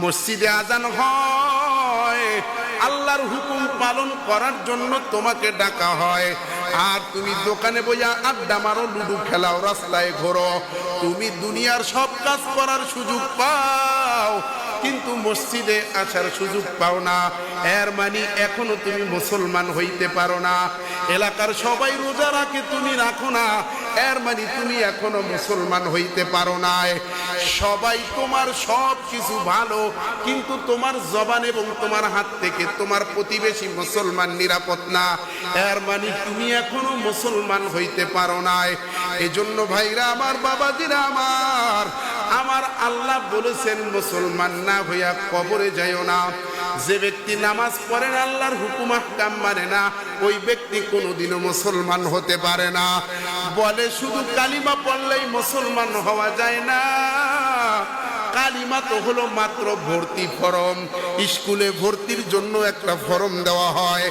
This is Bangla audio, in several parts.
মসজিদে আজান হয়, আল্লাহর হুকুম পালন করার জন্য তোমাকে ডাকা হয়। আর তুমি দোকানে বইয়া আড্ডা মারো, লুডু খেলাও, রাস্তায় ঘোরো, তুমি দুনিয়ার সব কাজ করার সুযোগ পাও, কিন্তু মসজিদে আসার সুযোগ পাও না। এর মানে এখনো তুমি মুসলমান হইতে পারো না। এলাকার সবাই রোজা রাখে, তুমি রাখো না, এর মানে তুমি এখনো মুসলমান হইতে পারো না। সবাই তোমার সব কিছু ভালো, কিন্তু তোমার জবান এবং তোমার হাত থেকে তোমার প্রতিবেশী মুসলমান নিরাপদ না, এর মানে তুমি এখনো মুসলমান হইতে পারো না। এজন্য ভাইরা আমার, বাবাজিরা আমার, আমার আল্লাহ বলেছেন মুসলমান না হইয়া কবরে যাইও না। যে ব্যক্তি নামাজ পড়ে না, আল্লাহর হুকুম আহকাম মানে না, ওই ব্যক্তি কোনোদিনও মুসলমান হতে পারে না। বলে শুধু কালিমা পড়লেই মুসলমান হওয়া যায় না। কালিমা তো হলো মাত্র ভর্তি ফরম। স্কুলে ভর্তির জন্য একটা ফরম দেওয়া হয়,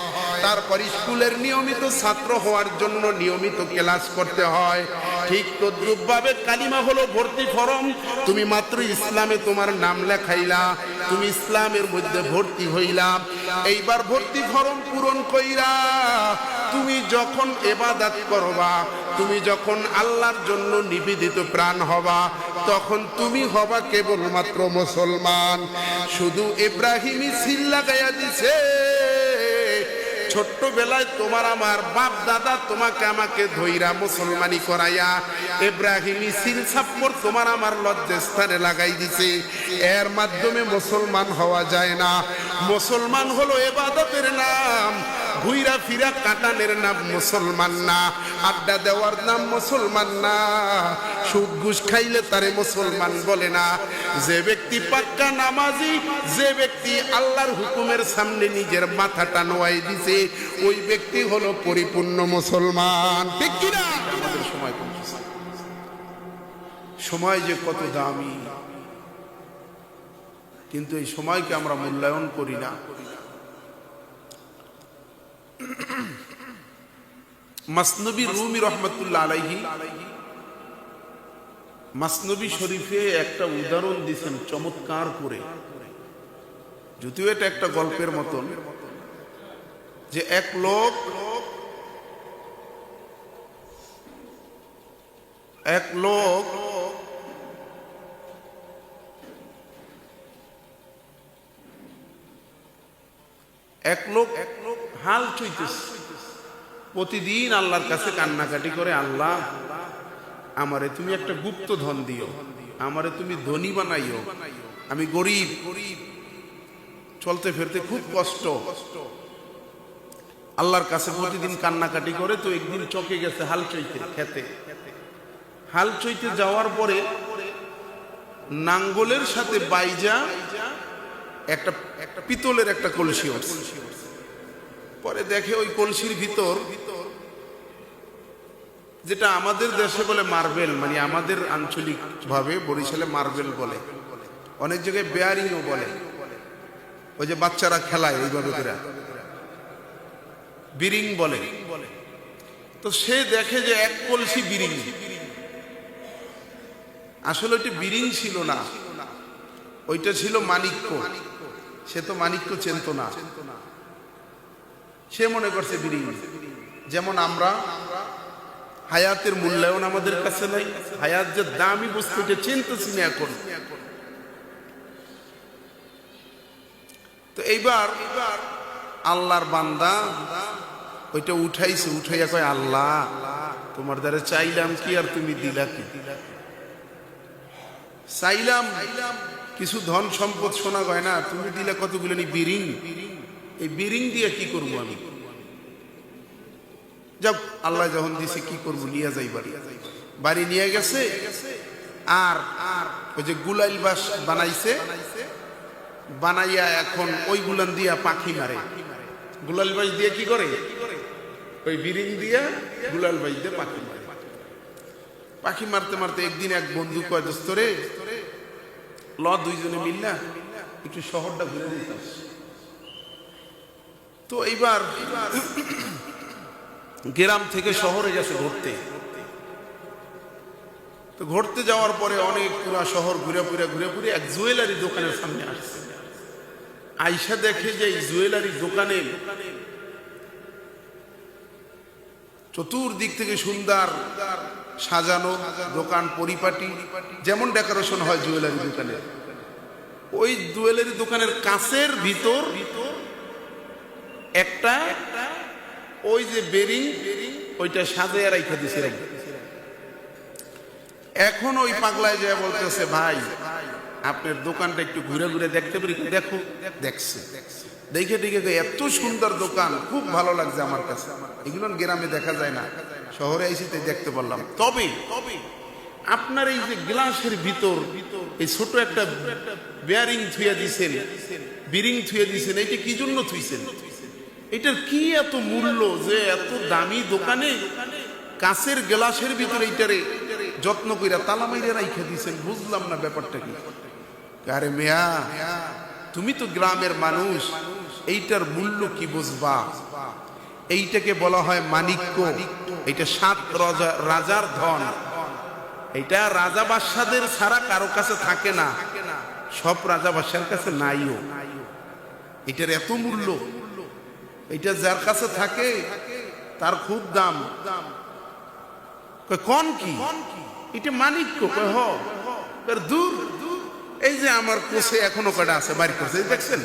তারপর স্কুলের নিয়মিত ছাত্র হওয়ার জন্য নিয়মিত ক্লাস করতে হয়। ঠিক তদ্রূপভাবে কালিমা হলো ভর্তি ফরম। তুমি মাত্র ইসলামে তোমার নাম লেখাইলা, তুমি ইসলামের মধ্যে ভর্তি হইলা, এইবার ভর্তি ফরম পূরণ কইরা তুমি যখন ইবাদত করবা, তুমি যখন আল্লাহর জন্য নিবেদিত প্রাণ হবা, তখন তুমি হবা কেবলমাত্র মুসলমান। শুধু ইব্রাহিমই সিল লাগাইয়া দিছে। ছোট্টবেলায় তোমার আমার বাপ দাদা তোমাকে আমাকে ধইরা মুসলমানি করাইয়া ইব্রাহিমী সিল ছাপ্পর তোমার আমার লজ্জাস্থানে লাগাই দিছে। এর মাধ্যমে মুসলমান হওয়া যায় না। মুসলমান হলো ইবাদতের নাম, ঘুইরা ফিরা কাটানের নাম মুসলমান না, আড্ডা দেওয়ার নাম মুসলমান না, সুদ ঘুষ খাইলে তারে মুসলমান বলে না। যে ব্যক্তি পাক্কা নামাজি, যে ব্যক্তি আল্লাহর হুকুমের সামনে নিজের মাথাটা নোয়াই দিছে, ওই ব্যক্তি হলো পরিপূর্ণ মুসলমান। ঠিক কিনা? আমাদের সময় কমছে, সময় যে কত দামি, কিন্তু এই সময়কে আমরা মূল্যায়ন করি না। মাসনবী রুমি রহমতুল্লাহ আলাইহি মাসনবী শরীফে একটা উদাহরণ দিয়েছেন চমৎকার করে, যদিও এটা একটা গল্পের মতন, যে এক লোক হাল চুইতেছে, প্রতিদিন আল্লাহর কাছে কান্নাকাটি করে, আল্লাহ আমারে তুমি একটা গুপ্ত ধন দিও, আমারে তুমি ধনী বানাইও, আমি গরিব, চলতে ফিরতে খুব কষ্ট। আল্লাহর কাছে প্রতিদিন কান্নাকাটি করে। তো একদিন চকে গেছে হাল চইতে, খেতে হাল চইতে যাওয়ার পরে নাঙ্গলের সাথে বাইজা একটা পিতলের একটা কলসি উঠছে। পরে দেখে ওই কলসির ভিতর, যেটা আমাদের দেশে বলে মার্বেল, মানে আমাদের আঞ্চলিক ভাবে বরিশালে মার্বেল বলে, অনেক জায়গায় বেয়ারিংও বলে, ওই যে বাচ্চারা খেলায় এইভাবে করে বিরিং বলে। তো সে দেখে যে এক কলসি বিরিং, আসলে ওইটা বিরিং ছিল না, ওইটা ছিল মানিক্য। সে তো মানিক্য চিনত না, সে মনে করছে বিরিং। যেমন আমরা হায়াতের মূল্যায়ন আমাদের কাছে নাই, হায়াত যে দামি বস্তু এটা চিনতেছি না এখন। তো এইবার আল্লাহর বান্দা ওইটা উঠাইছে, উঠাইয়া কয়, আল্লাহ তোমার দ্বারা চাইলাম কি আর তুমি দিলা কি? চাইলাম কিছু ধন সম্পদ, শোনা গয় না, তুমি দিলে কতগুলো বিরিং, এই বিরিং দিয়ে কি করবো আমি? যাক, আল্লাহ যখন দিছে কি করবো, নিয়ে যাই বাড়ি। বাড়ি নিয়ে গেছে, আর ওই যে গুলাইল বাস বানাইছে, বানাইয়া এখন ওই গুলান দিয়া পাখি মারে। গুলাল বাস দিয়ে কি করে? ওই বিরিং দিয়া গুলাল বাস দিয়ে পাখি মারে। পাখি মারতে মারতে একদিন এক বন্ধু কয়, দোস্ত রে, ল দুইজনে মিললা একটু শহরটা ঘুরে দিতাম। তো এইবার গ্রাম থেকে শহরে গেছে ঘুরতে। তো ঘুরতে যাওয়ার পরে অনেক পুরা শহর ঘুরে ঘুরে এক জুয়েলারি দোকানের সামনে আসছে। আইসা দেখে যে এই জুয়েলারি দোকানে চতুর্দিক থেকে সুন্দর সাজানো দোকান, পরিপাটি, যেমন ডেকোরেশন হয় জুয়েলারি দোকানে। ওই জুয়েলারি দোকানের কাঁচের ভিতর একটা ওই যে বেরিং, ওইটা সাজায় রাইখা দিছে। এখন ওই পাগলায় যায় বলতেছে, ভাই আপনার দোকানটা একটু ঘুরে ঘুরে দেখতে পারি? দেখো। দেখছে, দেখে এত সুন্দর দোকান, খুব ভালো লাগছে আমার কাছে। এগুলো গ্রামে দেখা যায় না, শহরে এসে দেখতে পারলাম। তবে আপনার এই যে গ্লাসের ভিতর এই ছোট একটা বেয়ারিং থুয়ে দিছেন, বিরিং থুয়ে দিছেন, এইটা কি জন্য থুইছেন? এটার কি এত মূল্য যে এত দামি দোকানে কাঁচের গ্লাসের ভিতরে এইটারে যত্ন কইরা তালা মাইরা রাইখা দিছেন? বুঝলাম না ব্যাপারটা কি। আরে মিয়া, তুমি তো গ্রামের মানুষ, এইটার মূল্য কি বুঝবা? এইটাকে বলা হয় মানিক্য। এটা 7 রাজার ধন। এটা রাজা বাদশাদের ছাড়া কারো কাছে থাকে না, সব রাজা বাদশার কাছে নাইও। এটার এত মূল্য, এটা যার কাছে থাকে তার খুব দাম। কোন কি এটা মানিক্য? কয় হ দূর। এই যে আমার কোষে এখনো কটা আছে বাড়ি করছে, দেখছেন?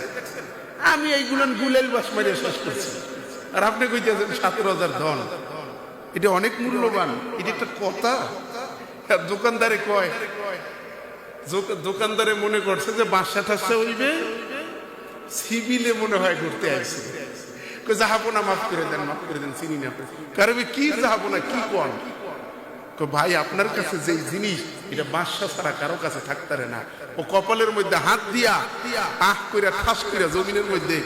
আমি এইগুলো গুলেল বাস মারিয়ে শেষ করছি, আর আপনি কইতেছেন 17,000 ধন। এটা অনেক মূল্যবান। এটা একটা কথা। দোকানদারে কয়, দোকানদারে মনে করছে যে বাসা টাসা হইবে, সিভিলে মনে হয় ঘুরতে আসছে। যাহাবো না, মাফ করে দেন, চিনি না। কারণ কি যাহাবো না, কি কোন? ভাই আপনার কাছে যে জিনিস, এটা বাদশা ছাড়া কারো কাছে থাকতারে না। ও কপালের মধ্যে হাত দিয়া আহ করে ঠাস করে জমিনের মধ্যে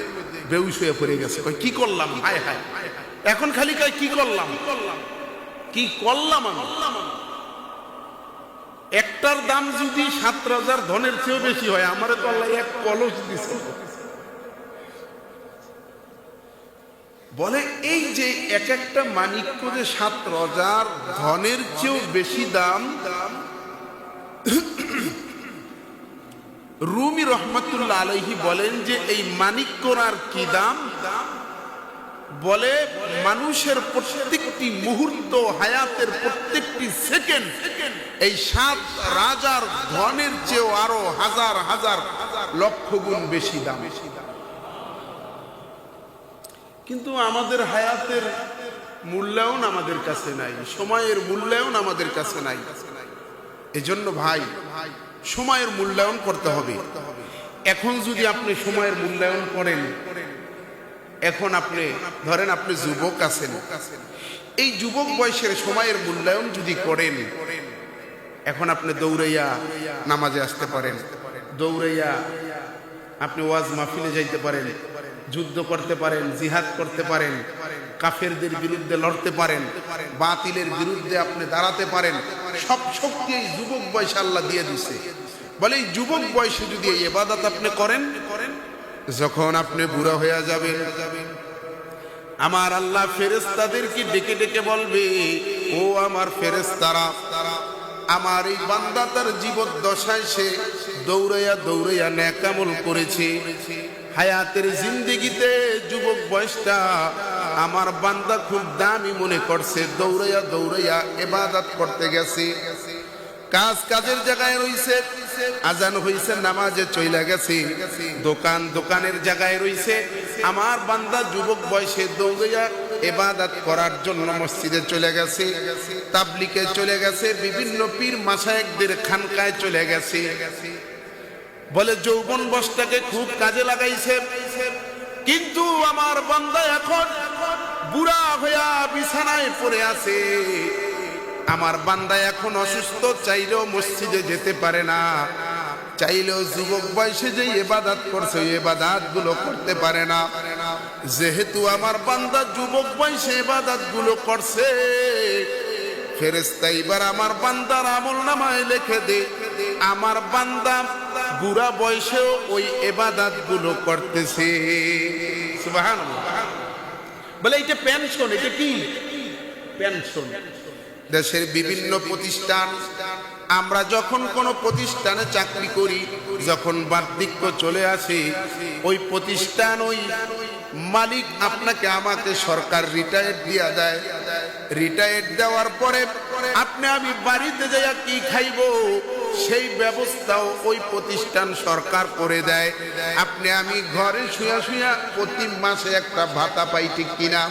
বেউস হয়ে পড়ে গেছে। কি করলাম? হায় হায়। এখন খালি কয় কি করলাম, কি করলাম আমি? একটার দাম যদি 7,000 ধনের চেয়েও বেশি হয়, আমারে তো আল্লাহ এক কলস দিছে। বলে এই যে এক একটা মানিক্য যে 7,000 ধনের চেয়েও বেশি দাম। রুমি রহমতুল্লাহ আলাইহি বলেন যে এই মানিক্যর আর কি দাম? বলে মানুষের প্রত্যেকটি মুহূর্ত, হায়াতের প্রত্যেকটি সেকেন্ড এই 7 রাজার ধনের চেয়েও আরো হাজার হাজার লক্ষ গুণ বেশি দাম। কিন্তু আমাদের হায়াতের মূল্যায়ন আমাদের কাছে নাই, সময়ের মূল্যায়ন আমাদের কাছে নাই। এজন্য ভাই, সময়ের মূল্যায়ন করতে হবে। এখন যদি আপনি সময়ের মূল্যায়ন করেন, এখন আপনি ধরেন আপনি যুবক আছেন, এই যুবক বয়সের সময়ের মূল্যায়ন যদি করেন, এখন আপনি দৌড়াইয়া নামাজে আসতে পারেন, দৌড়াইয়া আপনি ওয়াজ মাহফিলে যাইতে পারেন, যুদ্ধ করতে পারেন, জিহাদ করতে পারেন, কাফেরদের বিরুদ্ধে লড়তে পারেন, বাতিলের বিরুদ্ধে আপনি দাঁড়াতে পারেন। সব শক্তি এই যুবক বয়সে আল্লাহ দিয়ে দিছে। বলে এই যুবক বয়সে যদি এই ইবাদত আপনি করেন, যখন আপনি বুড়া হয়ে যাবেন, আমার আল্লাহ ফেরেশতাদেরকে ডেকে ডেকে বলবে, ও আমার ফেরেশতারা, আমার এই বান্দা তার জীবদ্দশায় সে দৌড়াইয়া দৌড়াইয়া নেক আমল করেছে। হায়াতের জিন্দেগিতে যুবক বয়সটা আমার বান্দা খুব দামি মনে করছে, দৌড়াইয়া দৌড়াইয়া ইবাদত করতে গেছে, কাজের জায়গায় রইছে, আজান হইছে, নামাজে চইলা গেছে, দোকানের জায়গায় রইছে। আমার বান্দা যুবক বয়সে দৌড়াইয়া ইবাদত করার জন্য মসজিদে চলে গেছে, তাবলিগে চলে গেছে, বিভিন্ন পীর মাশায়েখদের খানকায় চলে গেছে। বলে যৌবন বয়সটাকে খুব কাজে লাগাইছে, কিন্তু আমার বান্দা এখন বুড়া হইয়া বিছানায় পড়ে আছে। আমার বান্দা এখন অসুস্থ, চাইলেও মসজিদে যেতে পারে না, চাইলেও যুবক বয়সে যে ইবাদত করছে ওই ইবাদত গুলো করতে পারে না। যেহেতু আমার বান্দা যুবক বয়সে ইবাদত গুলো করছে, ফেরেশতা এবার আমার বান্দার আমলনামায় লিখে দে, আমার বান্দা বুড়া বয়সেও ওই ইবাদত গুলো করতেছে। সুবহানাল্লাহ। বলে এটা পেনশন। এটা কি পেনশন? দেশের বিভিন্ন প্রতিষ্ঠান আমরা যখন কোনো প্রতিষ্ঠানে চাকরি করি, যখন বার্ধক্য চলে আসে, ওই প্রতিষ্ঠান, ওই মালিক আপনাকে আমাকে সরকার রিটায়ার দিয়া দেয়। রিটায়ার দেওয়ার পরে আপনি আমি বাড়িতে যাইয়া কি খাইব, সেই ব্যবস্থাও ওই প্রতিষ্ঠান সরকার করে দেয়। আপনি আমি ঘরে শুয়া শুয়া প্রতি মাসে একটা ভাতা পাই, ঠিক কিনা?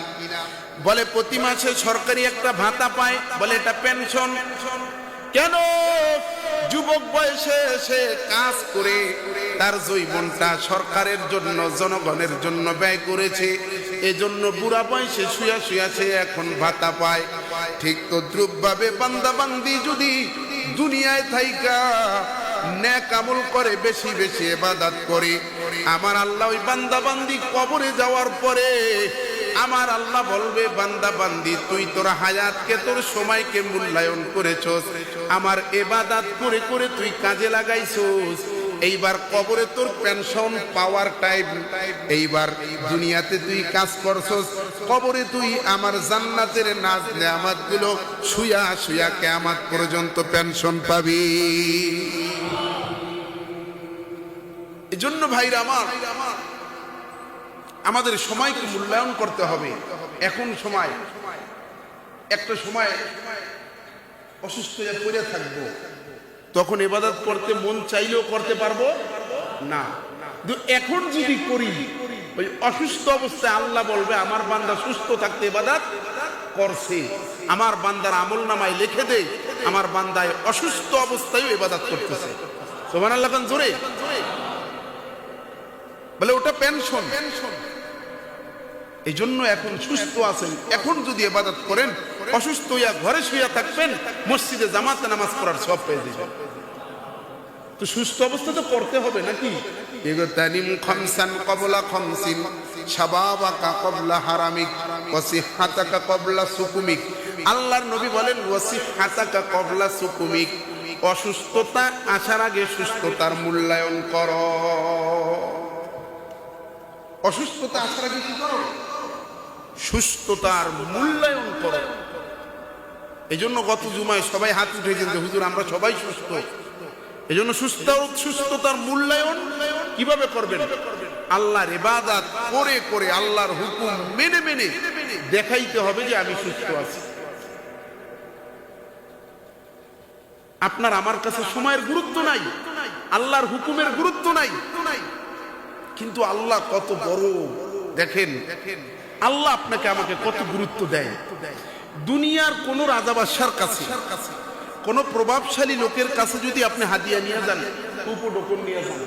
বলে প্রতি মাসে সরকারি একটা ভাতা পায়, বলে এটা পেনশন। কেন? যুবক বয়সে সে কাজ করে তার জীবনটা সরকারের জন্য, জনগণের জন্য ব্যয় করেছে, এজন্য বুড়া বয়সে শুয়া শুয়া সে এখন ভাতা পায়। ঠিক তদ্রূপভাবে বান্দা বান্দি যদি দুনিয়ায় থাইকা নেক আমল করে, বেশি বেশি ইবাদত করে, আমার আল্লাহ ওই বান্দা বান্দি কবরে যাওয়ার পরে আমার আল্লাহ বলবে, বান্দা বান্দি তুই তোর হায়াতকে, তোর সময়কে মূল্যায়ন করেছস, আমার ইবাদত করে করে তুই কাজে লাগাইছস, এইবার কবরে তোর পেনশন পাওয়ার টাইম, এইবার দুনিয়াতে তুই কাজ করছস, কবরে তুই আমার জান্নাতের নাজ নেয়ামতগুলো শুয়া শুয়া কিয়ামত পর্যন্ত পেনশন পাবি। এজন্য ভাইরা আমার, আমাদের সময়কে মূল্যায়ন করতে হবে। এখন সময়, একটা সময় অসুস্থ হয়ে পড়ে থাকবো, তখন ইবাদত করতে মন চাইলেও করতে পারবো না। এখন যদি করি, ওই অসুস্থ অবস্থায় আল্লাহ বলবে আমার বান্দা সুস্থ থাকতে ইবাদত করছে, আমার বান্দার আমল নামায় লিখে দে আমার বান্দায় অসুস্থ অবস্থায় ইবাদত করতেছে। সুবহানাল্লাহ খান জোরে বলে, ওটা পেনশন। এই জন্য এখন সুস্থ আছেন, এখন যদি ইবাদত করেন, অসুস্থ হইয়া ঘরে শুইয়া থাকবেন, মসজিদে জামাতে নামাজ পড়ার সব পেয়ে যাবেন। তো সুস্থ অবস্থা তো করতে হবে নাকি? ইগতানিম খামসান ক্বাবলা খামসিন, শাবাবাকা ক্বাবলা হারামিক, ওয়া সিহহাতাকা ক্বাবলা সুকুমিক। আল্লাহর নবী বলেন, ওয়া সিহহাতাকা ক্বাবলা সুকুমিক, অসুস্থতা আসার আগে সুস্থতার মূল্যায়ন করো। অসুস্থতা আসার আগে কি করো? সুস্থতার মূল্যায়ন করো। এই জন্য গত জুমায় সবাই হাত উঠেছেন যে হুজুর আমরা সবাই সুস্থ। এই জন্য সুস্থতার মূল্যায়ন কিভাবে করবেন? আল্লাহর ইবাদত করে করে, আল্লাহর হুকুম মেনে মেনে দেখাইতে হবে যে আমি সুস্থ আছি। আপনার আমার কাছে সময়ের গুরুত্ব নাই, আল্লাহর হুকুমের গুরুত্ব নাই, কিন্তু আল্লাহ কত বড় দেখেন। আল্লাহ আপনাকে আমাকে কত গুরুত্ব দেয়। দুনিয়ার কোন রাজা বাদশার কাছে, কোন প্রভাবশালী লোকের কাছে যদি আপনি হাদিয়া নিয়ে যান, উপঢৌকন নিয়ে যান,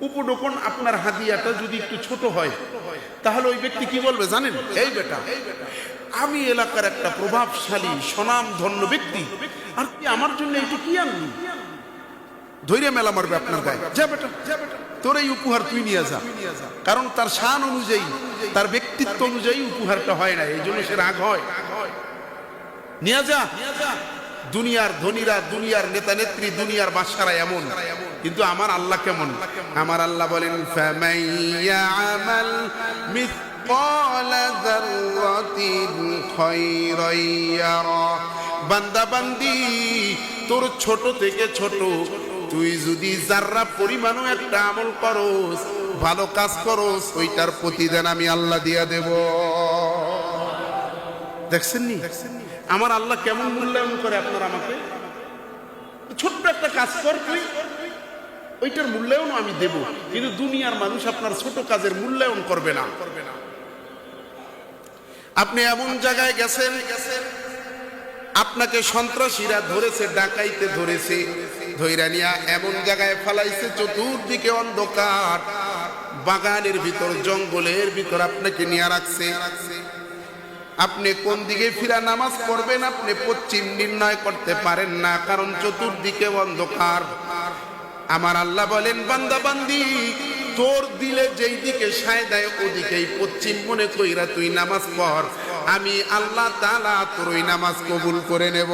উপঢৌকন আপনার হাদিয়াটা যদি একটু ছোট হয়, তাহলে ওই ব্যক্তি কি বলবে জানেন? এই বেটা, আমি এলাকার একটা প্রভাবশালী স্বনামধন্য ব্যক্তি, আর কি আমার জন্য এইটা কি আনলি? ধৈর্য মেলা মারবে আপনার গায়ে, যা বেটা তোর এই উপহার তুই নিয়ে যা। কারণ তার শান অনুযায়ী, তার ব্যক্তিত্ব অনুযায়ী উপহারটা হয় না, এই জন্য সে রাগ হয়। নিয়ে যা। দুনিয়ার ধনীরা, দুনিয়ার নেতা নেত্রী, দুনিয়ার বাদশারা এমন, কিন্তু আমার আল্লাহ কেমন? আমার আল্লাহ বলেন, ফামাইয়ামাল মিসকালা যাররাতিন খায়রান ইয়ারা। বান্দা বান্দি, তোর ছোট থেকে ছোট তুই যদি যারা পরিমাণও একটা আমল করস, ভালো কাজ করস, ওইটার প্রতিদান আমি আল্লাহ দিয়া দেব। দেখছেন নি আমার আল্লাহ কেমন মূল্যায়ন করে আপনার আমাকে? ছোট্ট একটা কাজ কর তুই, ওইটার মূল্যায়ন আমি দেব। কিন্তু দুনিয়ার মানুষ আপনার ছোট কাজের মূল্যায়ন করবে না। আপনি এমন জায়গায় গেছেন, আপনাকে সন্ত্রাসীরা ধরেছে, ডাকাইতে ধরেছে, ধইরা নিয়া এমন জায়গায় ফালাইছে, চতুর্দিকে অন্ধকার, বাগানের ভিতর, জঙ্গলের ভিতর আপনাকে নিয়ে রাখছে। আপনি কোন দিকে ফিরা নামাজ পড়বেন আপনি পশ্চিম নির্ণয় করতে পারেন না, কারণ চতুর্দিকে অন্ধকার। আমার আল্লাহ বলেন, বান্দা বান্দি, তোর দিলে যেই দিকে সায় দেয় ওদিকেই পশ্চিম মনে কইরা তুই নামাজ পড়, আমি আল্লাহ তাআলা তোর ওই নামাজ কবুল করে নেব।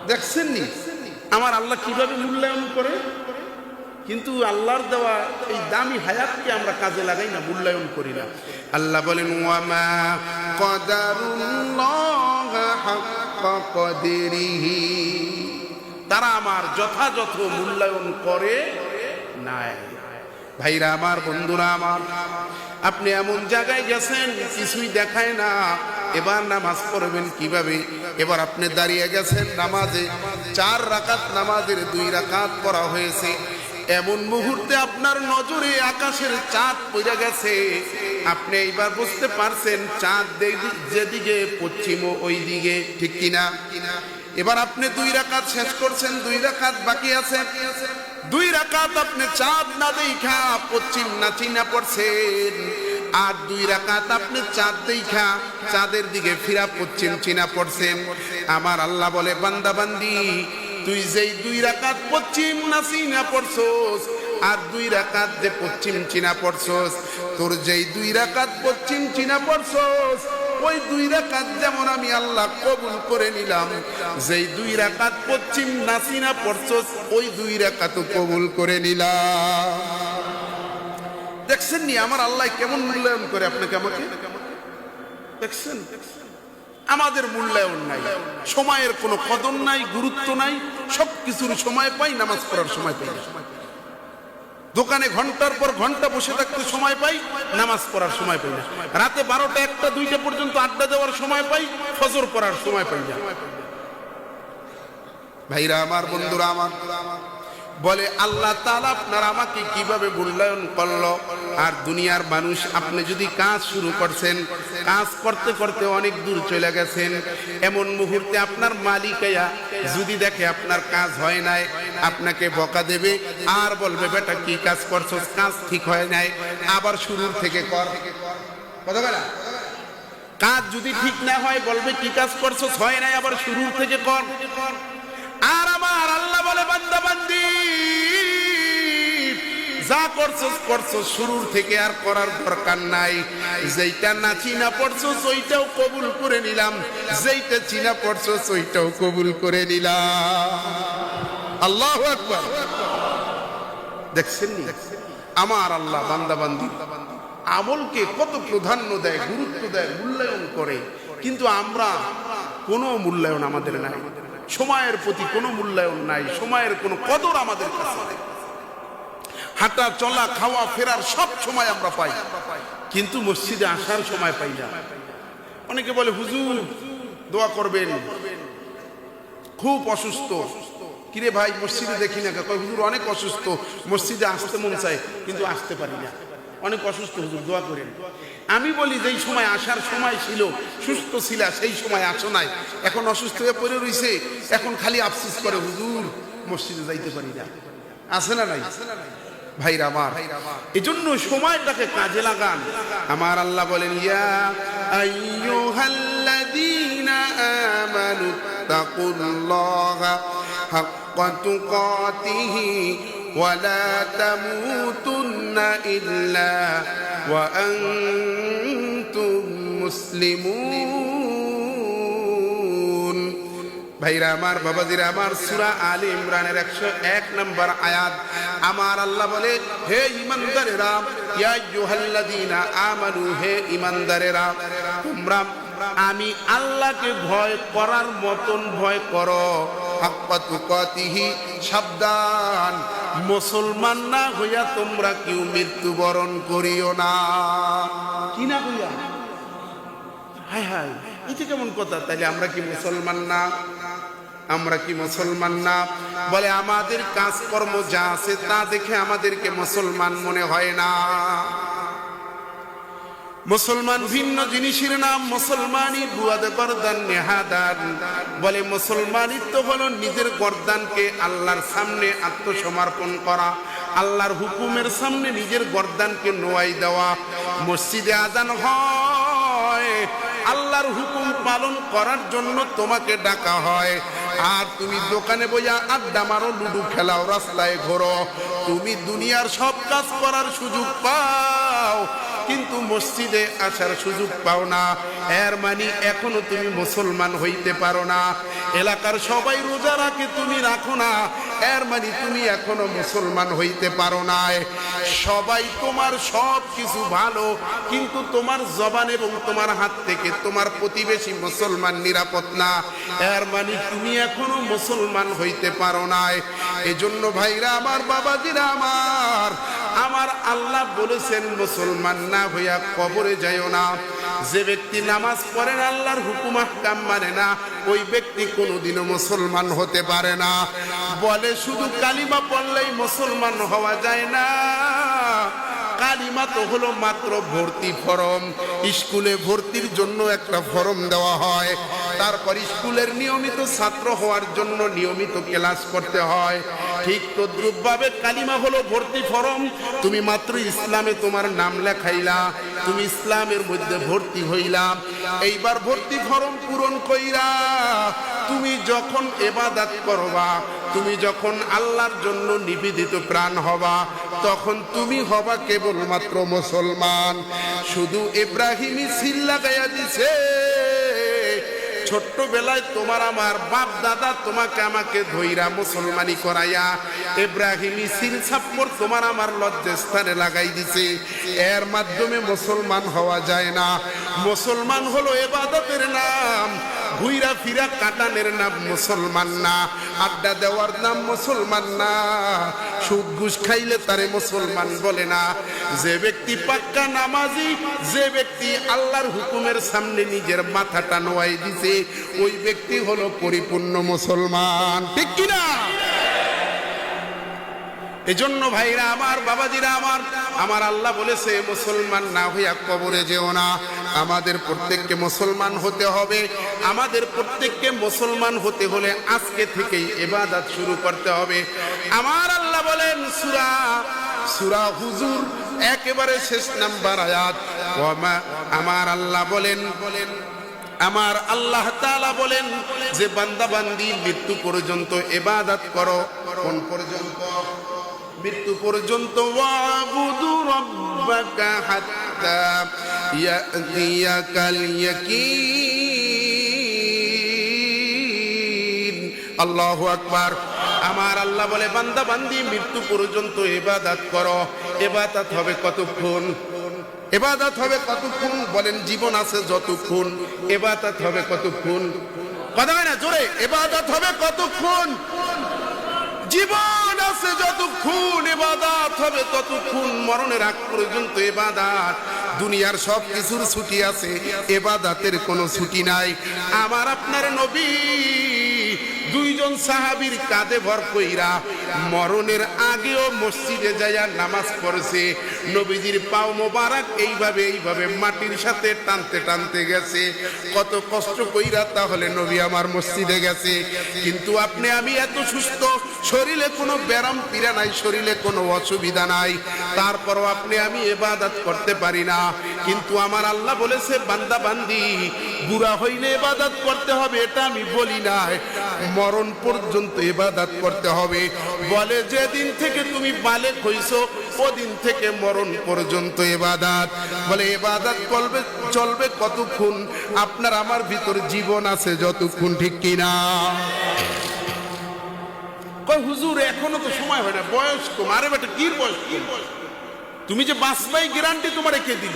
দেখছেন নি আমার আল্লাহ কিভাবে মূল্যায়ন করে? কিন্তু আল্লাহর দেওয়া এই দামি হায়াতকে আমরা কাজে লাগাই না, মূল্যায়ন করি না। আল্লাহ বলেন, ওয়ামা কদারুল্লাহ হাক্কা হাক্কা কদরিহি, তারা আমার যথাযথ মূল্যায়ন করে নাই। ভাইরা আমার, বন্ধুরা আমার, আপনি এমন জায়গায় গেছেন কিছুই দেখায় না, এবার নামাজ পড়বেন কিভাবে? এবার আপনি দাঁড়িয়ে গেছেন নামাজে, 4 রাকাত নামাজের 2 রাকাত পড়া হয়েছে, এমন মুহূর্তে আপনার নজরে আকাশের চাঁদ পড়ে গেছে, আপনি এইবার বুঝতে পারছেন চাঁদ যেদিকে পশ্চিম ওই দিকে, ঠিক কিনা? এবার আপনি 2 রাকাত শেষ করছেন, 2 রাকাত বাকি আছে, 2 রাকাত আপনি চাঁদ না দেখা পশ্চিম না চিনা পড়ছেন, আর 2 রাকাত আপনি চাঁদ দেখা চাঁদের দিকে ফিরা পশ্চিম চিনা পড়ছেন। আমার আল্লাহ বলে, বান্দা বান্দি, তুই যেই 2 রাকাত পশ্চিম না চিনা পড়ছস আর 2 রাকাত যে পশ্চিম চিনা পড়ছস, তোর যেই 2 রাকাত পশ্চিম চিনা পড়ছস ওই 2 রাকাত যেমন আমি আল্লাহ কবুল করে নিলাম, যেই 2 রাকাত পশ্চিম না চিনা পড়ছস ওই 2 রাকাতও কবুল করে নিলাম। দেখছেন নি আমার আল্লাহ কেমন মূল্যায়ন করে আপনাকে আমাকে? দেখছেন? আমাদের মূল্যায়ন নাই, সময়ের কোনো কদর নাই, গুরুত্ব নাই, সবকিছুর সময় পাই, নামাজ পড়ার সময় পাই না। দোকানে ঘন্টার পর ঘন্টা বসে থাকতে সময় পাই, নামাজ পড়ার সময় পাই না। রাতে 12টা 1টা 2টা পর্যন্ত আড্ডা দেওয়ার সময় পাই, ফজর পড়ার সময় পাই না। ভাইরা আমার, বন্ধুরা আমার, বলে আল্লাহ তাআলা আপনার আমাকে কিভাবে মূল্যায়ন করলো। আর দুনিয়ার মানুষ, আপনি যদি কাজ শুরু করছেন, কাজ করতে করতে অনেক দূর চলে গেছেন, এমন মুহূর্তে আপনার মালিকায়া যদি দেখে আপনার কাজ হয় নাই, আপনাকে বকা দেবে আর বলবে, বেটা কি কাজ করছো, কাজ ঠিক হয় নাই, আবার শুরুর থেকে কর। কথা বলা, কাজ যদি ঠিক না হয় বলবে কি কাজ করছো, হয় নাই, আবার শুরুর থেকে কর। আর আমার আল্লাহ বলে, বান্দা বান্দি, যা করছস করছস, শুরুর থেকে আর করার দরকার নাই। যেইটা না চিনা পড়ছস ওইটাও কবুল করে নিলাম, যেইটা চিনা পড়ছস ওইটাও কবুল করে নিলাম। আল্লাহু আকবার। দেখছেন নি আমার আল্লাহ বান্দা বান্দি আমলকে কত প্রাধান্য দেয়, গুরুত্ব দেয়, মূল্যায়ন করে, কিন্তু আমরা কোনো মূল্যায়ন আমাদের নাই। সময়ের প্রতি কোনো মূল্যায়ন নাই, সময়ের কোনো কদর আমাদের কাছে নেই। হাঁটা চলা খাওয়া ফেরার সব সময় আমরা পাই, কিন্তু মসজিদে আসার সময় পাই না। অনেকে বলে, হুজুর দোয়া করবেন, খুব অসুস্থ। কিরে ভাই, মসজিদে দেখি না। কয়, হুজুর অনেক অসুস্থ, মসজিদে আসতে মন চায় কিন্তু আসতে পারি না, অনেক অসুস্থ, হুজুর দোয়া করেন। আমি বলি, যেই সময় আসার সময় ছিল, সুস্থ ছিল, সেই সময় আসো নাই, এখন অসুস্থ হয়ে পড়ে রইছে, এখন খালি আফসোস করে, হুজুর মসজিদে যাইতে পারি না। আছে না নাই? ভাইরা আমার, এই জন্য সময়টাকে কাজে লাগান। আমার আল্লাহ বলেন, ইয়া আইয়ুহাল্লাযীনা আমানু তাকুল্লাহা হাক্কা তুকাতিহি ওয়া লা তামুতুন্না ইল্লা ওয়া আনতুম মুসলিমুন। ভাইরা আমার, বাবাজিরা আমার, সূরা আলে ইমরানের 101 নম্বর আয়াত। আমার আল্লাহ বলে, হে ঈমানদারেরা, ইয়া আইয়ুহাল্লাযীনা আমানু, হে ঈমানদারেরা, তোমরা আমি আল্লাহকে ভয় করার মতন ভয় করো। হাক্কা তুকাতিহি, সাবধান, মুসলমান না হইয়া তোমরা কেউ মৃত্যুবরণ করিও না। কি না হইয়া? হায় হায়, এটা কেমন কথা? তাইলে আমরা কি মুসলমান না? আমরা কি মুসলমান না? বলে, আমাদের কাজকর্ম যা আছে তা দেখে আমাদেরকে মুসলমান মনে হয় না। মুসলমান ভিন্ন জিনিসের নাম, মুসলমানি বুয়াদ গর্দান নেহাদান। বলে, মুসলমানিত্ব হলো নিজের গর্দানকে আল্লাহর সামনে আত্মসমর্পণ করা, আল্লাহর হুকুমের সামনে নিজের গর্দানকে নোয়াই দেওয়া। মসজিদে আজান হয়, আল্লাহর হুকুম পালন করার জন্য তোমাকে ডাকা হয়, আর তুমি দোকানে বইয়া আড্ডা মারো, লুডু খেলাও, রাস্তায় ঘোরো, তুমি দুনিয়ার সব কাজ করার সুযোগ পাও, কিন্তু মসজিদে আসার সুযোগ পাও না। এর মানে এখনো তুমি মুসলমান হইতে পারো না। এলাকার সবাই রোজা রাখে, তুমি রাখো না, এর মানে তুমি এখনো মুসলমান হইতে পারো না। সবাই তোমার সব কিছু ভালো, কিন্তু তোমার জবান এবং তোমার হাত থেকে তোমার প্রতিবেশী মুসলমান নিরাপদ না। এর মানে তুমি এখনো মুসলমান হইতে পারো নাই। এজন্য ভাইরা আমার, বাবাজিরা আমার আল্লাহ বলেছেন মুসলমান না হইয়া কবরে যাইও না। যে ব্যক্তি নামাজ পড়ে না, আল্লাহর হুকুম আহকাম মানে না, ওই ব্যক্তি কোনোদিনও মুসলমান হতে পারে না। বলে শুধু কালিমা পড়লেই মুসলমান হওয়া যায় না। কালিমা তো হলো মাত্র ভর্তি ফরম। স্কুলে ভর্তির জন্য একটা ফরম দেওয়া হয়, তারপর স্কুলের নিয়মিত ছাত্র হওয়ার জন্য নিয়মিত ক্লাস করতে হয়। ঠিক তদ্রূপভাবে কালিমা হলো ভর্তি ফরম। তুমি মাত্র ইসলামে তোমার নাম লেখাইলা, তুমি ইসলামের মধ্যে ভর্তি হইলা। এইবার ভর্তি ফরম পূরণ কইরা তুমি যখন ইবাদত করবা, তুমি যখন আল্লাহর জন্য নিবেদিত প্রাণ হবা, তখন তুমি হবা কেবলমাত্র মুসলমান। শুধু ইব্রাহিমই সিল লাগাইয়া দিছে। ছোট্টবেলায় তোমার আমার বাপ দাদা তোমাকে আমাকে ধইরা মুসলমানি করাইয়া ইব্রাহিমী সিল ছাপ্পর তোমার আমার লজ্জাস্থানে লাগাই দিছে। এর মাধ্যমে মুসলমান হওয়া যায় না। মুসলমান হলো ইবাদতের নাম, ঘুইরা ফিরা কাটানের নাম মুসলমান না, আড্ডা দেওয়ার নাম মুসলমান না, সুদ ঘুষ খাইলে তারে মুসলমান বলে না। যে ব্যক্তি পাক্কা নামাজি, যে ব্যক্তি আল্লাহর হুকুমের সামনে নিজের মাথাটা নোয়াই দিছে, ওই ব্যক্তি হলো পরিপূর্ণ মুসলমান। ঠিক কিনা? এজন্য ভাইরা আমার, বাবাজিরা আমার আল্লাহ বলেছে মুসলমান না হইয়া কবরে যেও না। আমাদের প্রত্যেককে মুসলমান হতে হবে। আমাদের প্রত্যেককে মুসলমান হতে হলে আজকে থেকেই ইবাদত শুরু করতে হবে। আমার আল্লাহ বলেন সূরা হুজুর একেবারে শেষ নাম্বার আয়াত, আমার আল্লাহ বলেন, আমার আল্লাহ তাআলা বলেন যে বান্দা বান্দি মৃত্যু পর্যন্ত ইবাদত করো। কোন পর্যন্ত? মৃত্যু পর্যন্ত। ওয়াবুদু রাব্বাকা হাত্তা ইয়াতিয়াকাল ইয়াকিন। আল্লাহু আকবার। আমার আল্লাহ বলে বান্দা বান্দি মৃত্যু পর্যন্ত ইবাদত করো। ইবাদত হবে কতক্ষণ? ইবাদত হবে কতক্ষণ? বলেন জীবন আছে যতক্ষণ। ইবাদত হবে কতক্ষণ? কথা হয় না জোরে। ইবাদত হবে কতক্ষণ? জীবন আছে যতক্ষণ ইবাদত হবে ততক্ষণ। মরণের আগ পর্যন্ত ইবাদত। দুনিয়ার সব কিছুর ছুটি আছে, ইবাদতের কোনো ছুটি নাই। আমার আপনার নবী দুইজন সাহাবীর কাঁধে ভর কইরা মরণের আগেও মসজিদে যাইয়া নামাজ পড়ছে। নবীজির পাও মোবারক এইভাবে মাটির সাথে টানতে টানতে গেছে। কত কষ্ট কইরা তাহলে নবী আমার মসজিদে গেছে। কিন্তু আপনি আমি এত সুস্থ, শরীরে কোনো ব্যারাম পীড়া নাই, শরীরে কোনো অসুবিধা নাই, তারপরও আপনি আমি ইবাদত করতে পারি না। কিন্তু আমার আল্লাহ বলেছে বান্দা বান্দি বুড়া হইলে ইবাদত করতে হবে, এটা আমি বলি নাই। মরণ পর্যন্ত ইবাদত করতে হবে। বলে যেদিন থেকে তুমি বালেগ হইছো ওদিন থেকে মরণ পর্যন্ত ইবাদত। বলে ইবাদত চলবে কতক্ষণ? আপনার আমার ভিতর জীবন আছে যতক্ষণ। ঠিক কিনা? কই হুজুর এখনো তো সময় হয় না, বয়স কম। আরে বেটা কি বয়স? তুমি যে বাঁচবাই গ্যারান্টি তোমার কে দিল?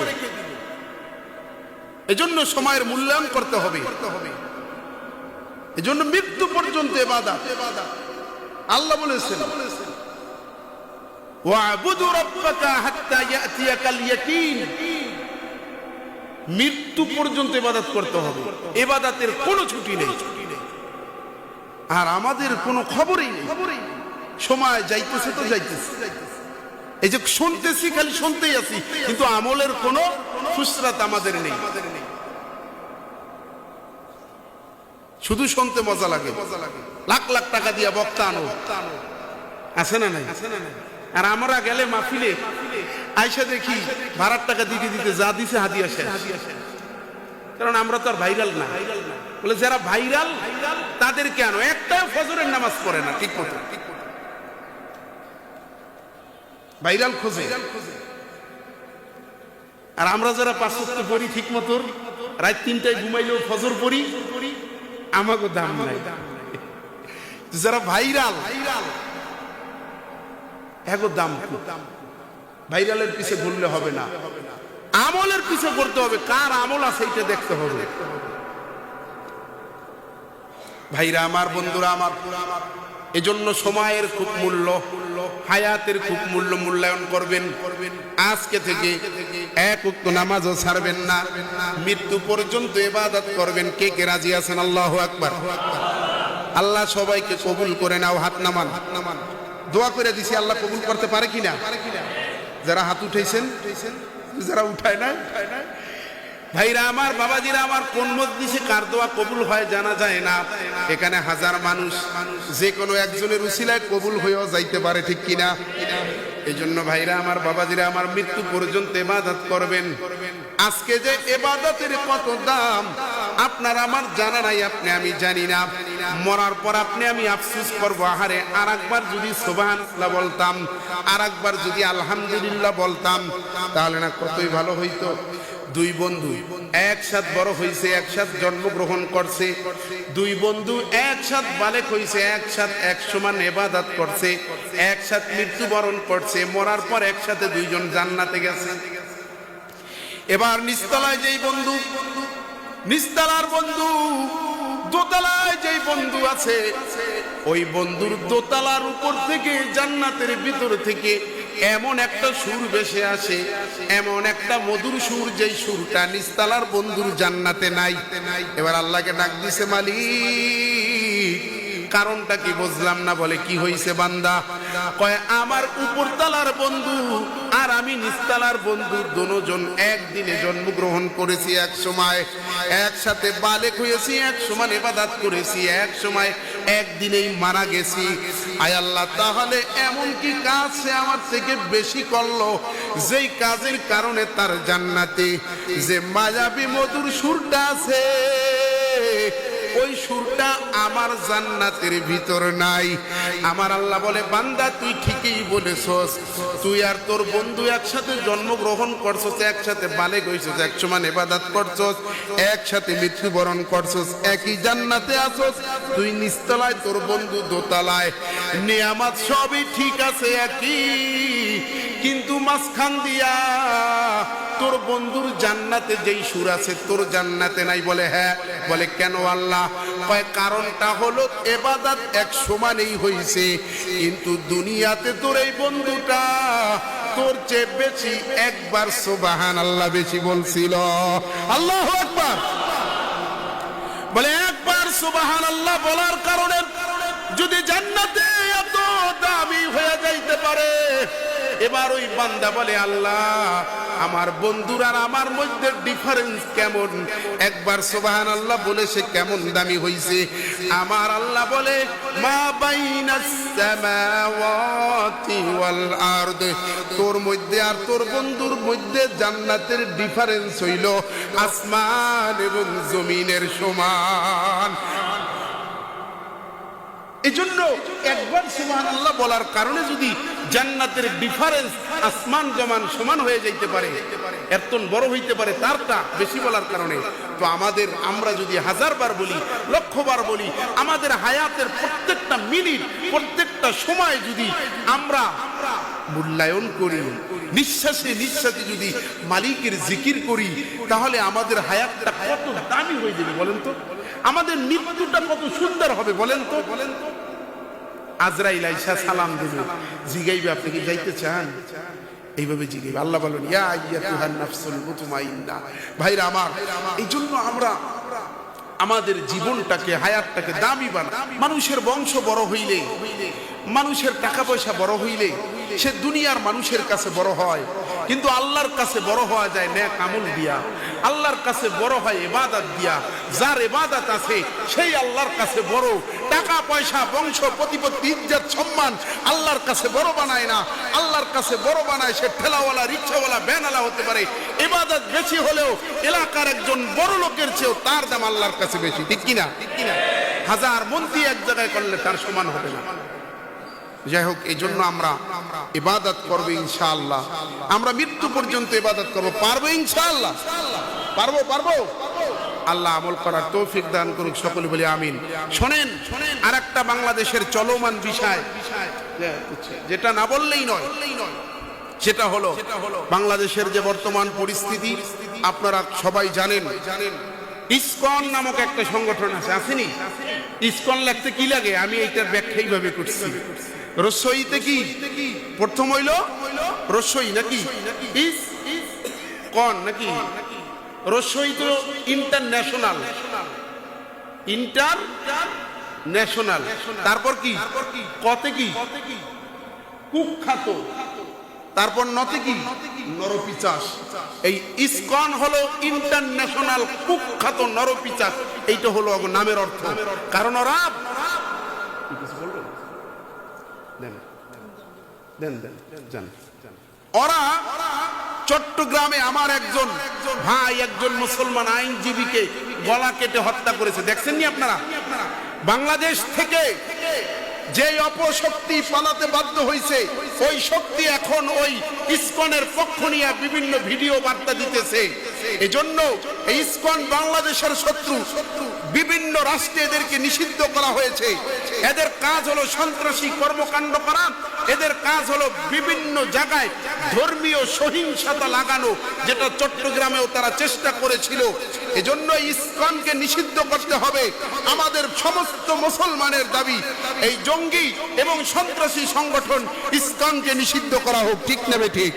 এজন্য সময়ের মূল্যায়ন করতে হবে। এজন্য মৃত্যু পর্যন্ত ইবাদত। আল্লাহ বলেছেন ওয়াবুদু রাব্বাকা হাত্তা ইয়াতিয়াকাল ইয়াকিন। মৃত্যু পর্যন্ত ইবাদত করতে হবে। ইবাদতের কোনো ছুটি নেই। আর আমাদের কোনো খবরই নেই। সময় যাইতেছে তো যাইতেছে। এই যে শুনতেছি, খালি শুনতেই আছি, কিন্তু আমলের কোনো ফুসরাত আমাদের নেই। শুধু শুনতে মজা লাগে। লাখ লাখ টাকা দিয়া বক্তা আনো, আছে না নাই? আর আমরা গেলে মাহফিলে আইসা দেখি ভাড়ার টাকা দিতে দিতে যা দিছে হাদিয়া শেষ। কারণ আমরা তো আর ভাইরাল না। বলে যারা ভাইরাল তাদের কেন একটা ফজরের নামাজ পড়ে না ঠিক মতো। ভাইরাল খোঁজে। আর আমরা যারা 5 ওয়াক্ত পড়ি ঠিক মতো, রাত 3টায় ঘুমাইলেও ফজর পড়ি, আমাকে দাম নাই। যারা ভাইরাল এগো দাম। ভাইরালের পিছে ঘুরলে হবে না, আমলের পিছে ঘুরতে হবে। কার আমল আছে এটা দেখতে হবে। ভাইরা আমার, বন্ধুরা আমার, এজন্য সময়ের খুব মূল্য, হায়াতের খুব মূল্যায়ন করবেন। আজকে থেকে এক ওয়াক্ত নামাজও ছাড়বেন না, মৃত্যু পর্যন্ত ইবাদত করবেন। কে কে রাজি আছেন? আল্লাহু আকবার। আল্লাহ সবাইকে কবুল করে নাও। হাত নামান, দোয়া করে দিছি, আল্লাহ কবুল করতে পারে কিনা? যারা হাত উঠাইছেন, যারা উঠায় না, ভাইরা আমার, বাবাজিরা আমার, কোন মজলিসে কার দোয়া কবুল হয় জানা যায় না। এখানে হাজার মানুষ, যে কোনো একজনের উসিলায় কবুল হয়েও যাইতে পারে, ঠিক কিনা? এই জন্য ভাইরা আমার, বাবাজিরা আমার, মৃত্যু পর্যন্ত ইবাদত করবেন। আজকে যে ইবাদতের কত দাম আপনার আমার জানা নাই, আপনি আমি জানি না। মরার পর আপনি আমি আফসোস করবো, আহারে আর একবার যদি সুবহানাল্লাহ বলতাম, আর একবার যদি আলহামদুলিল্লাহ বলতাম, তাহলে না কতই ভালো হইতো। দুই বন্ধু একসাথে বড় হয়েছে, একসাথে জন্মগ্রহণ করছে, দুই বন্ধু একসাথে বালেক হয়েছে, একসাথে এক সমান ইবাদত করছে, একসাথে মৃত্যুবরণ করছে, মরার পর একসাথে দুইজন জান্নাতে গেছে। এবার নিচতলায় যেই বন্ধু, নিচতলার বন্ধু, দোতলায় যেই বন্ধু আছে, ওই বন্ধুর দোতলার উপর থেকে, জান্নাতের ভিতর থেকে এমন একটা সুর ভেসে আসে, এমন একটা মধুর সুর, যেই সুরটা নিচতলার বন্ধুর জান্নাতে নাই। এবার আল্লাহকে ডাক দিছে, মালিক কারণটা কি বুঝলাম না। বলে কি হইছে বান্দা? কয় আমার উপরতলার বন্ধু আর আমি নিচতলার বন্ধু দুজন একদিনে জন্মগ্রহণ করেছি, এক সময় একসাথে বালেক হয়েছি, এক সময় ইবাদত করেছি, এক সময় একদিনেই মারা গেছি। আয় আল্লাহ, তাহলে এমন কি কাজ সে আমার থেকে বেশি করলো, যেই কাজের কারণে তার জান্নাতে যে মায়াবী মধুর সুরটা আছে, ওই সুরটা আমার জান্নাতের ভিতর নাই। আমার আল্লাহ বলে, বান্দা তুই ঠিকই বলেছস, তুই আর তোর বন্ধু একসাথে জন্মগ্রহণ করছস, একসাথে বালেক হইছস, এক সমান ইবাদত করছস, একসাথে মৃত্যুবরণ করছস, একই জান্নাতে আছস। তুই নিচতলায়, তোর বন্ধু দোতলায়, নিয়ামত সবই ঠিক আছে একই, কিন্তু মাঝখান দিয়া তোর বন্ধুর জান্নাতে যেই সুর আছে, তোর জান্নাতে নাই। বলে হ্যাঁ। বলে কেন আল্লাহ? কয় কারণটা হলো ইবাদত এক সমানেই হইছে, কিন্তু দুনিয়াতে তোর এই বন্ধুটা তোর চেয়ে বেশি একবার সুবহানাল্লাহ বেশি বলছিল। আল্লাহু আকবার। বলে একবার সুবহানাল্লাহ বলার কারণে যদি জান্নাতে এত দামি হয়ে যাইতে পারে। এবার ওই বান্দা বলে, আল্লাহ আমার বন্ধুর আর আমার মধ্যে ডিফারেন্স কেমন? একবার সুবহানাল্লাহ বলে সে কেমন দামি হইছে। আমার আল্লাহ বলে, মা বাইনাস সামাওয়াতি ওয়াল আরদ, তোর মধ্যে আর তোর বন্ধুর মধ্যে জান্নাতের ডিফারেন্স হইল আসমান এবং জমিনের সমান। এজন্য একবার সুবহানাল্লাহ বলার কারণে যদি জান্নাতের ডিফারেন্স আসমান জমান সমান হয়ে যাইতে পারে, এত বড় হইতে পারে তারটা বেশি বলার কারণে, তো আমরা যদি হাজারবার বলি, লক্ষবার বলি, আমাদের হায়াতের প্রত্যেকটা মিনিট, প্রত্যেকটা সময় যদি আমরা মূল্যায়ন করি, নিঃশ্বাসে নিঃশ্বাসে যদি মালিকের জিকির করি, তাহলে আমাদের হায়াতটা কত দামি হয়ে যাবে বলেন তো? আমাদের মৃত্যুটা কত সুন্দর হবে বলেন তো? আজরাইল আইসা সালাম দিবে, জিগাইবে আপনি কি যাইতে চান? এইভাবে জিগাইবে। আল্লাহ বলেন, ইয়া আইয়াতুহান নাফসুল মুতমাইন্নাহ। ভাইরা আমার, এই জন্য আমরা আমাদের জীবনটাকে, হায়াতটাকে দামি বানাই। মানুষের বংশ বড় হইলে, মানুষের টাকা পয়সা বড় হইলে সে দুনিয়ার মানুষের কাছে বড় হয়, কিন্তু আল্লাহর কাছে বড় হওয়া যায় নেক আমল দিয়া। আল্লাহর কাছে বড় হয় ইবাদত দিয়া। যার ইবাদত আছে সেই আল্লাহর কাছে বড়। টাকা পয়সা, বংশ প্রতিপত্তি, ইজ্জত সম্মান আল্লাহর কাছে বড় বানায় না। আল্লাহর কাছে বড় বানায় সে ঠেলাওয়ালা, রিক্সাওয়ালা, ভ্যানওয়ালা হতে পারে। ইবাদত বেশি হলেও এলাকার একজন বড় লোকের চেয়েও তার দাম আল্লাহর কাছে বেশি, ঠিক কিনা? হাজার মন্ত্রী এক জায়গায় করলে তার সমান হবে না। যাই হোক, এই জন্য আমরা ইবাদত করবো ইনশাআল্লাহ। আমরা মৃত্যু পর্যন্ত ইবাদত করবো, পারবো ইনশাআল্লাহ? পারবো। আল্লাহ আমল করার তৌফিক দান করুক, সকলে বলি আমিন। শোনেন, আর একটা বাংলাদেশের চলমান বিষয়, যেটা না বললেই নয়, সেটা হলো বাংলাদেশের যে বর্তমান পরিস্থিতি আপনারা সবাই জানেন। ইসকন নামক একটা সংগঠন আছে, আসেনি? ইসকন লাগতে কি লাগে আমি এইটার ব্যাখ্যা এইভাবে করছি। রসইতে কি প্রথম হইল রসই নাকি ইস কন নাকি রসই তো ইন্টারন্যাশনাল, ইন্টারন্যাশনাল। তারপর কি কতে কি কুখ্যাত, তারপর নতে কি নরপিচাস। এই ইসকন হলো ইন্টারন্যাশনাল কুখ্যাত নরপিচাস, এইটা হলো নামের অর্থ। কারণ ওরা ওরা চট্টগ্রামে আমার একজন ভাই, একজন মুসলমান আইনজীবীকে গলা কেটে হত্যা করেছে, দেখছেন নি আপনারা? বাংলাদেশ থেকে যে অপশক্তি পালাতে বাধ্য হয়েছে, ওই শক্তি এখন ওই ইসকনের পক্ষ নিয়ে বিভিন্ন ভিডিও বার্তা দিতেছে। এজন্য এই ইসকন বাংলাদেশের শত্রু, বিভিন্ন রাষ্ট্রে এদেরকে নিষিদ্ধ করা হয়েছে। এদের কাজ হলো সন্ত্রাসী কর্মকাণ্ড করা, এদের কাজ হলো বিভিন্ন জায়গায় ধর্মীয় সহিংসতা লাগানো, যেটা চট্টগ্রামেও তারা চেষ্টা করেছিল। এজন্য ইসকনকে নিষিদ্ধ করতে হবে। আমাদের সমস্ত মুসলমানের দাবি এই জঙ্গি এবং সন্ত্রাসী সংগঠন ইসকনকে নিষিদ্ধ করা হোক, ঠিক নেবে ঠিক।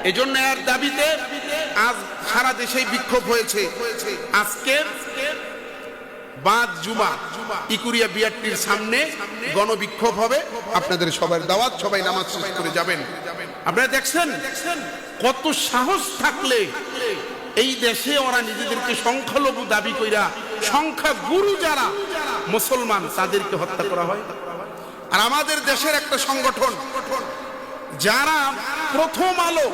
এজন্য এর দাবিতে আজ সারা দেশে বিক্ষোভ হয়েছে। আজকে বাদ জুমা ইকুরিয়া বিআরটির সামনে গণবিক্ষোভ হবে, আপনাদের সবার দাওয়াত, সবাই নামাজ শেষ করে যাবেন। আপনারা দেখছেন কত সাহস থাকলে এই দেশে ওরা নিজেদেরকে সংখ্যালঘু দাবি কইরা সংখ্যা গুরু যারা মুসলমান তাদেরকে হত্যা করা হয়। আর আমাদের দেশের একটা সংগঠন যারা প্রথম আলো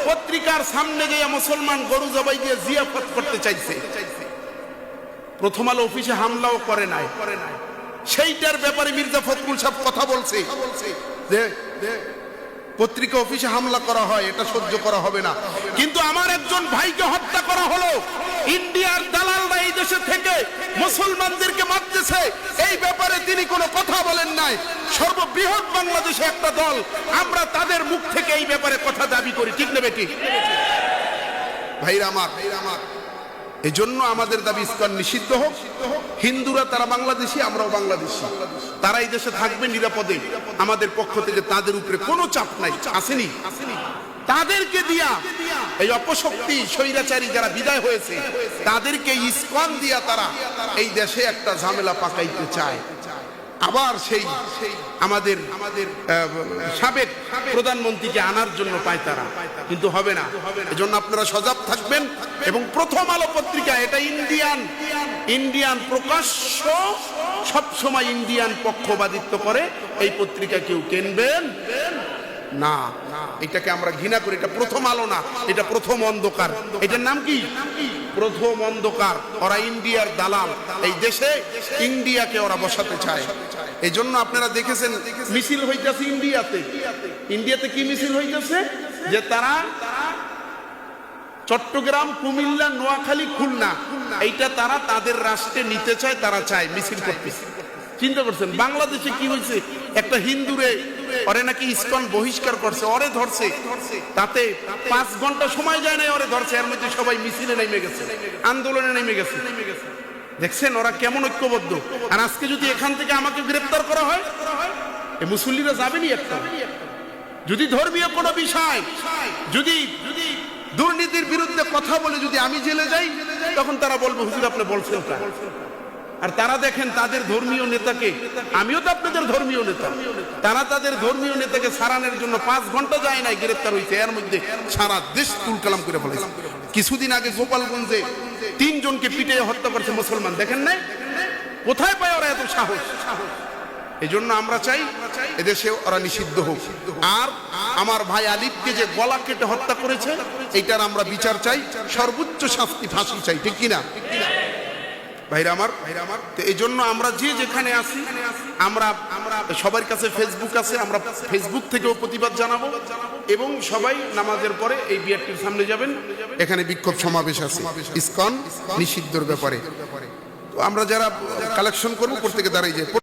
পত্রিকার সামনে গিয়ে মুসলমান গরু জবাই দিয়ে জিয়াফত করতে চাইছে, প্রথম আলো অফিসে হামলাও করে নাই, সেইটার ব্যাপারে মির্জা ফখরুল সাহেব কথা বলছে যে পত্রিকা অফিসে হামলা করা হয়, এটা সহ্য করা হবে না। কিন্তু আমার একজন ভাইকে হত্যা করা হলো, ইন্ডিয়ার দালালরা এই দেশে থেকে মুসলমানদেরকে মারতেছে, এই ব্যাপারে তিনি কোনো কথা বলেন নাই। সর্ববৃহৎ বাংলাদেশে একটা দল, আমরা তাদের মুখ থেকে এই ব্যাপারে কথা দাবি করি, ঠিক নেবে ঠিক? ভাইরা আমার, এই জন্য আমাদের দাবি ইসকন নিষিদ্ধ হোক। হিন্দুরা তারা বাংলাদেশি, আমরাও বাংলাদেশি, তারা এই দেশে থাকবে নিরাপদে। আমাদের পক্ষ থেকে তাদের উপরে কোনো চাপ নাই, আসেনি? তাদেরকে দিয়া এই অপশক্তি স্বৈরাচারী যারা বিদায় হয়েছে তাদেরকে ইসকন দিয়া তারা এই দেশে একটা ঝামেলা পাকাইতে চায়। আবার সেই আমাদের সাবেক প্রধানমন্ত্রীকে আনার জন্য পায় তারা, কিন্তু হবে না। এজন্য আপনারা সজাগ থাকবেন। এবং প্রথম আলো পত্রিকা এটা ইন্ডিয়ান প্রকাশ্য সবসময় ইন্ডিয়ান পক্ষপাতিত্ব করে, এই পত্রিকা কেউ কিনবেন না। এটাকে আমরা ঘৃণা করি। এটা প্রথম আলো না, এটা প্রথম অন্ধকার। এটার নাম কি? প্রথম অন্ধকার। ওরা ইন্ডিয়ার দালাল, এই দেশে ইন্ডিয়াকে ওরা বসাতে চায়। এই জন্য আপনারা দেখেছেন মিছিল হইতেছে ইন্ডিয়াতে কি মিছিল হইতেছে? যে তারা চট্টগ্রাম, কুমিল্লা, নোয়াখালী, খুলনা এইটা তারা তাদের রাষ্ট্রে নিতে চায়, তারা চায় মিছিল করতেছে। চিন্তা করছেন বাংলাদেশে কি হয়েছে? একটা হিন্দুরে ওরে নাকি ইসকন বহিষ্কার করছে, ওরে ধরছে, তাতে 5 ঘন্টা সময় যায় না, ওরে ধরছে। এর মধ্যে সবাই মিছিলে নেমে গেছে, আন্দোলনে নেমে গেছে। দেখছেন ওরা কেমন ঐক্যবদ্ধ। আর আজকে যদি এখান থেকে আমাকে গ্রেফতার করা হয়, এই মুসল্লিরা যাবেনি একটা। যদি ধর্মীয় কোনো বিষয়, যদি দুর্নীতির বিরুদ্ধে কথা বলে যদি আমি জেলে যাই, তখন তারা বলবে হুজুর আপনি বলছেন তা। আর তারা দেখেন তাদের ধর্মীয় নেতাকে, আমিও তো আপনাদের ধর্মীয় নেতা, তারা তাদের ধর্মীয় নেতাকে সারানোর জন্য 5 ঘন্টা যায় নাই, গ্রেফতার হয়েছে। এর মধ্যে সারা দেশ তুলকালাম করে ফেলেছে। কিছুদিন আগে গোপালগঞ্জে 3 জনকে পিটে হত্যা করছে মুসলমান, দেখেন নাই? কোথায় পায় ওরা এত সাহস? এই জন্য আমরা চাই এদেশে ওরা নিষিদ্ধ হোক। আর আমার ভাই আলিফকে যে গলা কেটে হত্যা করেছে, এইটার আমরা বিচার চাই, সর্বোচ্চ শাস্তি, ফাঁসি চাই, ঠিক কিনা ভাইরা আমার? এই জন্য আমরা যে যেখানে আছি, আমরা সবার কাছে ফেসবুক আছে, আমরা ফেসবুক থেকেও প্রতিবাদ জানাবো। এবং সবাই নামাজের পরে এই বিআরটির সামনে যাবেন, এখানে বিক্ষোভ সমাবেশ আছে ইসকন নিষিদ্ধর ব্যাপারে। তো আমরা যারা কালেকশন করবো প্রত্যেকে দাঁড়িয়ে যায়।